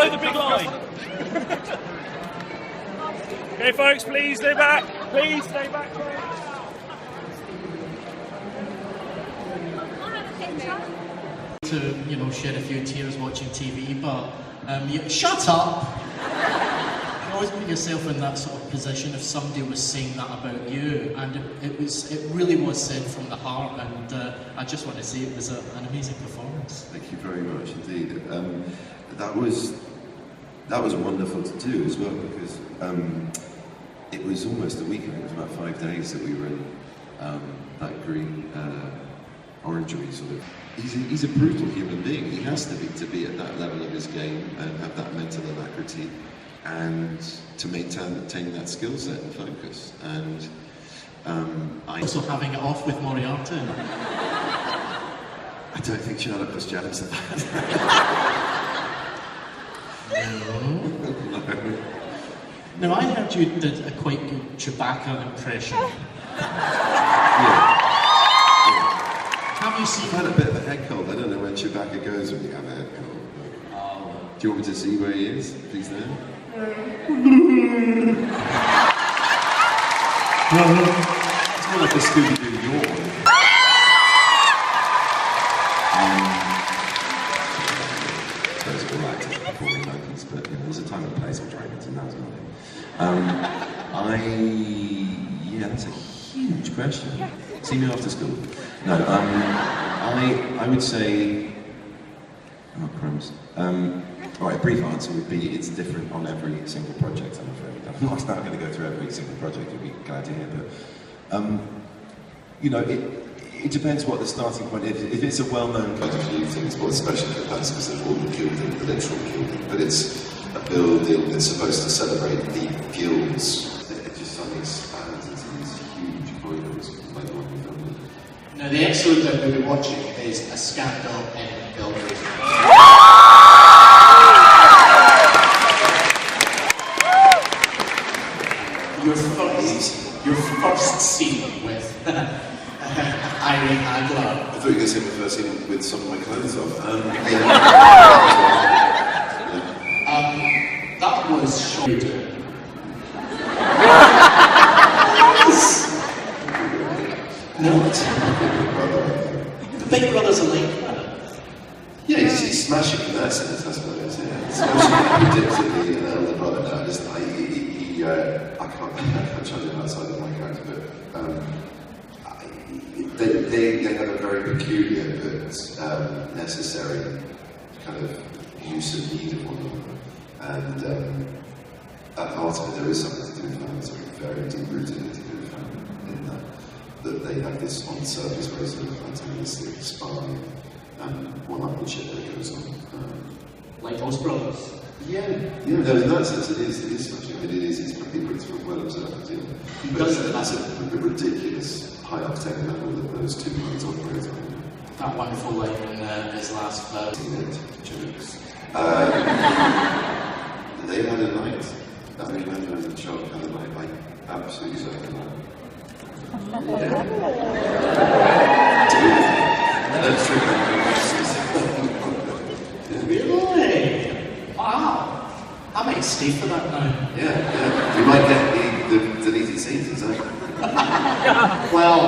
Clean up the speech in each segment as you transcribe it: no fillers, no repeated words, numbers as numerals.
follow the big line. Okay, folks, please stay back. Please stay back. To, you know, shed a few tears watching TV, but shut up! You always put yourself in that sort of position if somebody was saying that about you, and it really was said from the heart, and I just want to say it was an amazing performance. Thank you very much indeed. That was wonderful to do as well, because it was almost a week, I think it was about 5 days that we were in that green orangery sort of. He's a brutal human being. He has to be at that level of his game and have that mental alacrity and to maintain that skill set and focus. And also having it off with Moriarty. I don't think Sherlock was jealous of that. No. Now I heard you did a quite good Chewbacca impression. Yeah. Have you seen? I've had a bit of a head cold. I don't know where Chewbacca goes when you have a head cold. Do you want me to see where he is, please? Now. It's more like a Scooby-Doo yawn. Those are all actors performing monkeys, but you know, there's a time and place for dragons, and that was not it. Yeah, that's a huge question. See me after school. No, I would say, oh crumbs. All right, brief answer would be it's different on every single project, I'm afraid. I'm not going to go through every single project, you'll be glad to hear, but you know, it depends what the starting point is. If it's a well-known kind of few things, what's special about that is because they've all the gilding, the literal gilding, but it's a building that's supposed to celebrate the guilds. It just suddenly expands into these huge corridors like the one we filmed. Now the episode that we'll be watching is a scandal in Belgrade. Your first scene with Irene Hagler. I thought you were going to say my first scene with some of my clothes off. That was short. No, the Big Brother's a link. Yeah, he's smashing in that sense, I suppose. Yeah, smashing predictably an elder brother. No, I can't judge him outside of my character, but they have a very peculiar but necessary kind of use of need of one another. And at heart of it, there is something to do with family, something very deep-rooted to do with family, in that they have this on-surface very sort of antagonistic, sparring, one-upmanship that goes on. Like those brothers? Yeah, no, in that sense it is smashing. I mean, it's well observed, yeah. But that's a ridiculous high-octane level that those two minds operate on. That wonderful line in his last jokes. They had a night. I remember as a child had a night like absolutely certain that. That's true. Really? Wow. I might stay for that now. Yeah. You might get the deleted scenes, exactly. Well,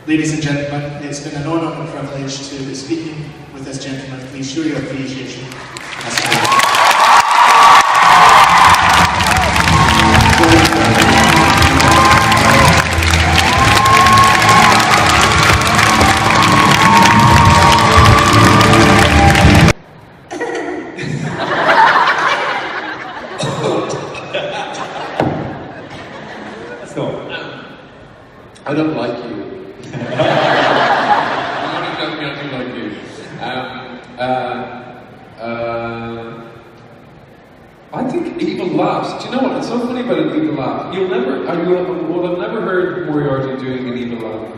ladies and gentlemen, it's been an honour and privilege to be speaking with this gentleman. Please show your appreciation. I don't like you. I'm only joking, I do like you. I think evil laughs. Do you know what? It's so funny about an evil laugh. You will have never heard Moriarty doing an evil laugh.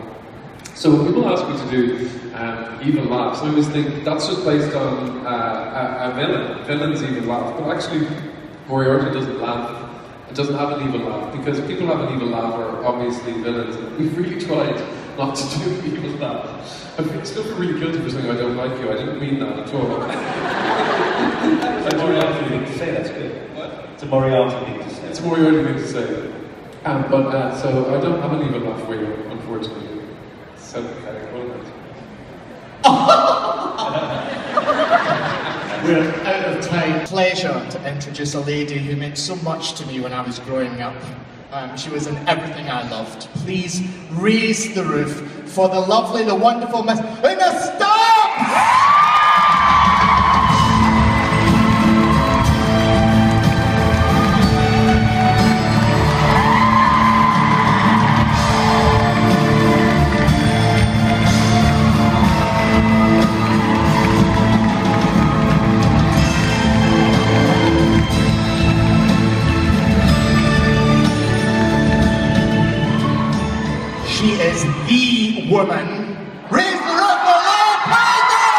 So when people ask me to do evil laughs, I always think that's just based on a villain's evil laugh. But actually, Moriarty doesn't laugh. It doesn't have an evil laugh, because people have an evil laugh are obviously villains. And we've really tried not to do evil laugh. I still feel really guilty for saying I don't like you. I didn't mean that at all. It's a Moriarty thing to say, that's good. What? It's a Moriarty thing to say. It's a Moriarty thing to say. So I don't have an evil laugh for you, unfortunately. It's so pathetic, wasn't it? We're out of time. Pleasure to introduce a lady who meant so much to me when I was growing up. She was in everything I loved. Please raise the roof for the lovely, the wonderful Miss Una Stubbs! She is the woman. Raise the roof for Laura Palmer!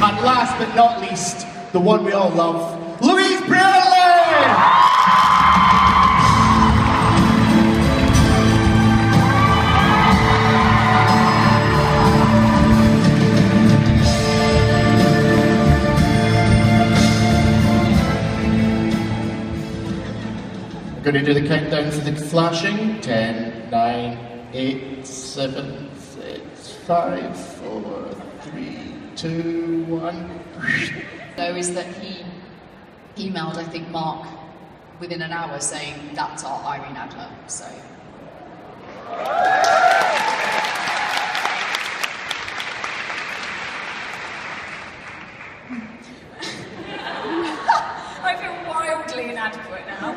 And last but not least, the one we all love, Louise Brewerly! Going to do the countdown for the flashing. 10, 9, 8, 7, 6, 5, 4, 3, 2, 1. Though is that he emailed, I think, Mark within an hour saying that's our Irene Adler. So. I feel wildly inadequate now,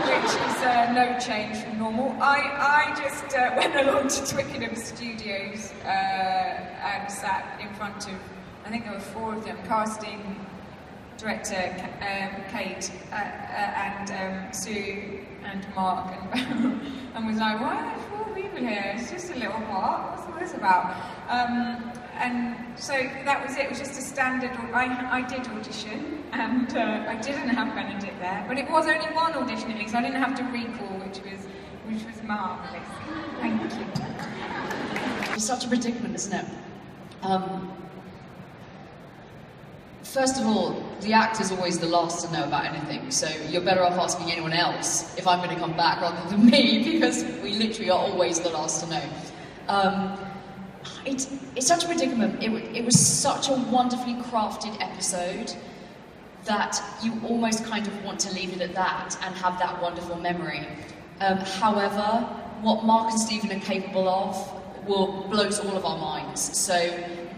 which is no change from normal. I just went along to Twickenham Studios and sat in front of, I think there were 4 of them, casting director Kate and Sue and Mark and was like, why are there 4 people here? It's just a little part. What's all this about? And so that was it. It was just a standard. I did audition, and I didn't have Benedict there, but it was only one audition at least. I didn't have to recall, which was marvellous. Thank you. It's such a predicament, isn't it? First of all, the actor's always the last to know about anything, so you're better off asking anyone else if I'm going to come back rather than me, because we literally are always the last to know. It's such a predicament. It was such a wonderfully crafted episode that you almost kind of want to leave it at that and have that wonderful memory. However, what Mark and Stephen are capable of blows all of our minds. So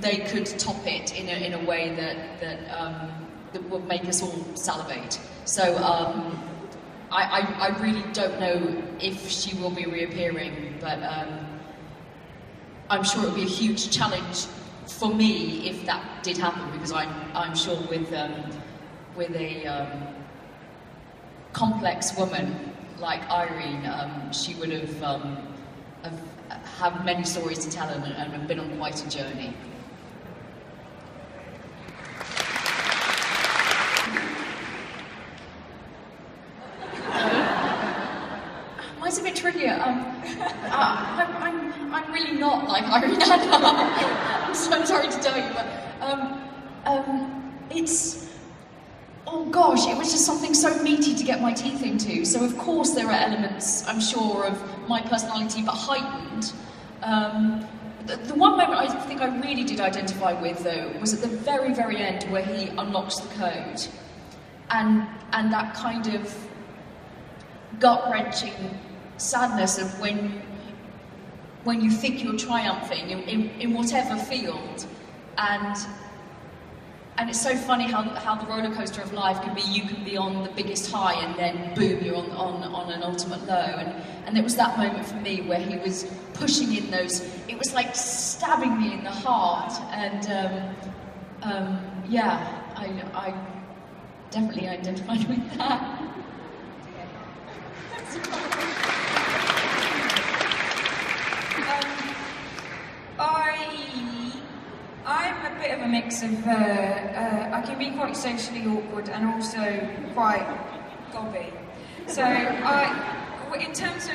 they could top it in a way that would make us all salivate. So I really don't know if she will be reappearing, but I'm sure it would be a huge challenge for me if that did happen, because I'm sure with a complex woman like Irene, she would have many stories to tell and have been on quite a journey. Mine's a bit trickier. I'm really not like Irene Adler. I'm so sorry to tell you, but it's, oh gosh, it was just something so meaty to get my teeth into. So of course there are elements, I'm sure, of my personality, but heightened. The one moment I think I really did identify with, though, was at the very, very end where he unlocks the code, and that kind of gut-wrenching sadness of when you think you're triumphing in whatever field, and it's so funny how the roller coaster of life can be. You can be on the biggest high and then boom, you're on an ultimate low, and it was that moment for me where he was pushing in those. It was like stabbing me in the heart, and yeah, I definitely identified with that. I'm a bit of a mix of, I can be quite socially awkward and also quite gobby. So in terms of,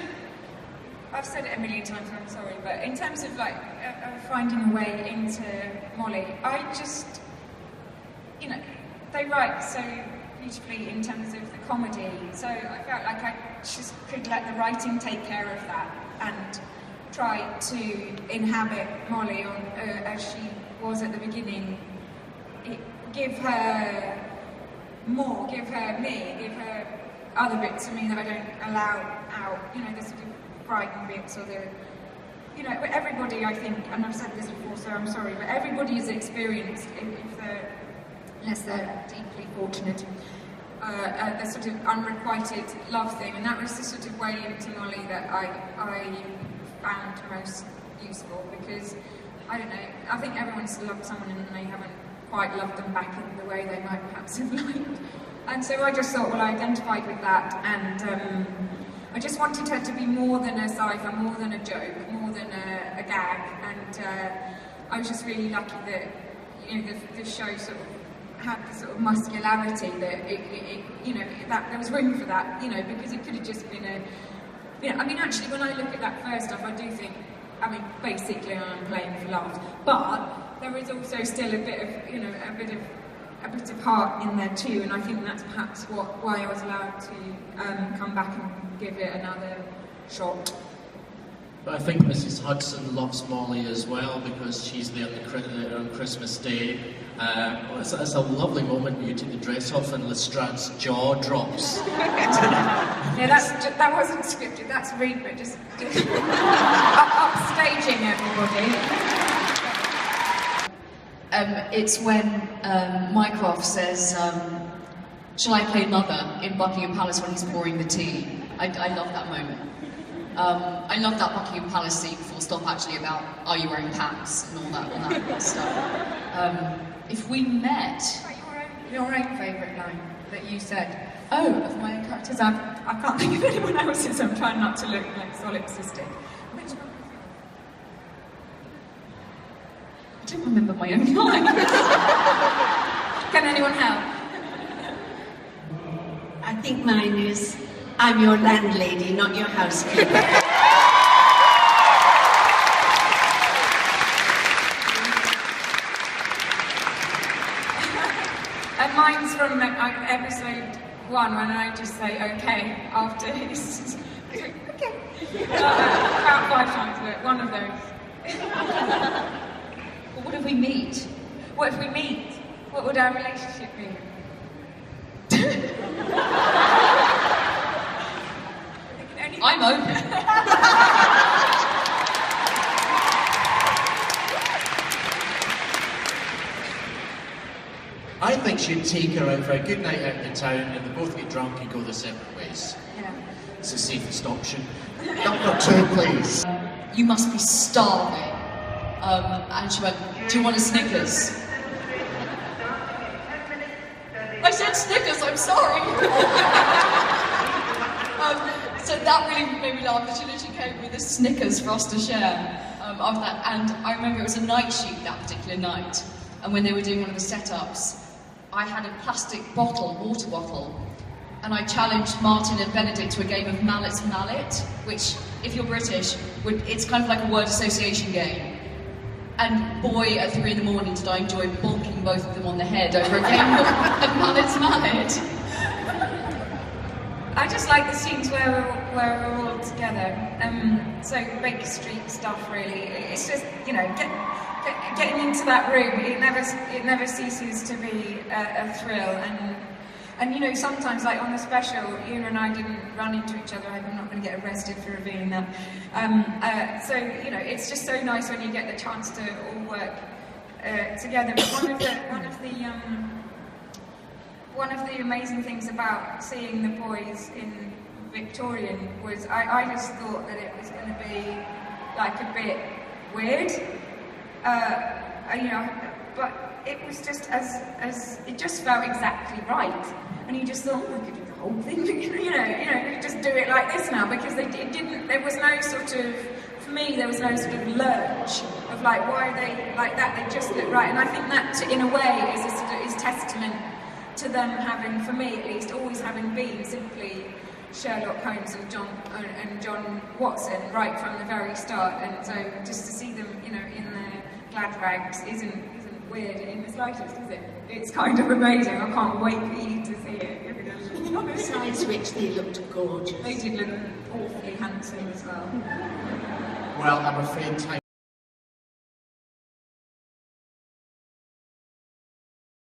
I've said it a million times, I'm sorry, but in terms of like finding a way into Molly, I just, you know, they write so beautifully in terms of the comedy, so I felt like I just could let the writing take care of that and try to inhabit Molly on, as she was at the beginning. Give her more, give her me, give her other bits of me that I don't allow out, you know, the sort of frightened bits or the, you know, everybody, I think, and I've said this before, so I'm sorry, but everybody has experienced, if they're, unless they're deeply fortunate, a sort of unrequited love thing, and that was the sort of way into Molly that I found most useful, because, I don't know, I think everyone's loved someone and they haven't quite loved them back in the way they might perhaps have liked. And so I just thought, well, I identified with that, and I just wanted her to be more than a cipher, more than a joke, more than a gag, and I was just really lucky that, you know, the show sort of had the sort of muscularity that it you know, that there was room for that, you know, because it could have just been a, you know, I mean, actually, when I look at that first stuff, I do think, I mean, basically I'm playing for laughs, but there is also still a bit of, you know, a bit of heart in there too, and I think that's perhaps why I was allowed to come back and give it another shot. But I think Mrs. Hudson loves Molly as well, because she's there on Christmas Day. It's a lovely when you take the dress off and Lestrange's jaw drops. Yeah, that wasn't scripted, that's read, but just upstaging everybody. It's when Mycroft says, shall I play Mother in Buckingham Palace when he's pouring the tea? I love that moment. I love that Buckingham Palace scene, full stop, actually, about are you wearing pants and all that good stuff. If we met... Your own favourite line that you said. Oh, of my own characters? I can't think of anyone else's, I'm trying not to look like solipsistic. Which one? I don't remember my own lines. Can anyone help? I think mine is, I'm your landlady, not your housekeeper. And mine's from episode 1, when I just say okay after his... okay. About 5 times of it, one of those. Well, what if we meet? What if we meet? What would our relationship be? I'm open. I think she'd take her out for a good night out in the town, and they both get drunk and go their separate ways. Yeah. It's the safest option. Number 2, please. You must be starving. And she went, do you want a Snickers? I said Snickers, I'm sorry. So that really made me laugh, because she literally came with a Snickers for us to share after that. And I remember it was a night shoot that particular night, and when they were doing one of the setups, I had a plastic bottle, water bottle, and I challenged Martin and Benedict to a game of Mallet's Mallet, which, if you're British, it's kind of like a word association game. And boy, at 3 in the morning did I enjoy bonking both of them on the head over a game of Mallet's Mallet. I just like the scenes where we're all together. So Baker Street stuff, really. It's just, you know, getting into that room. It never ceases to be a thrill. And you know, sometimes, like on the special, Ian and I didn't run into each other. I hope I'm not going to get arrested for revealing that. So you know, it's just so nice when you get the chance to all work together. But one of the amazing things about seeing the boys in Victorian was I just thought that it was going to be like a bit weird, you know, but it was just as it just felt exactly right, and you just thought, oh, I could do the whole thing, you know, you just do it like this now, because there was no sort of for me, there was no sort of lurch of like, why are they like that? They just look right. And I think that, in a way, is testament to them having, for me at least, always having been simply Sherlock Holmes and John Watson right from the very start. And so just to see them, you know, in their glad rags isn't weird in the slightest, is it? It's kind of amazing. I can't wait for you to see it. Besides which, they looked gorgeous. They did look awfully handsome as well. Well, I'm afraid time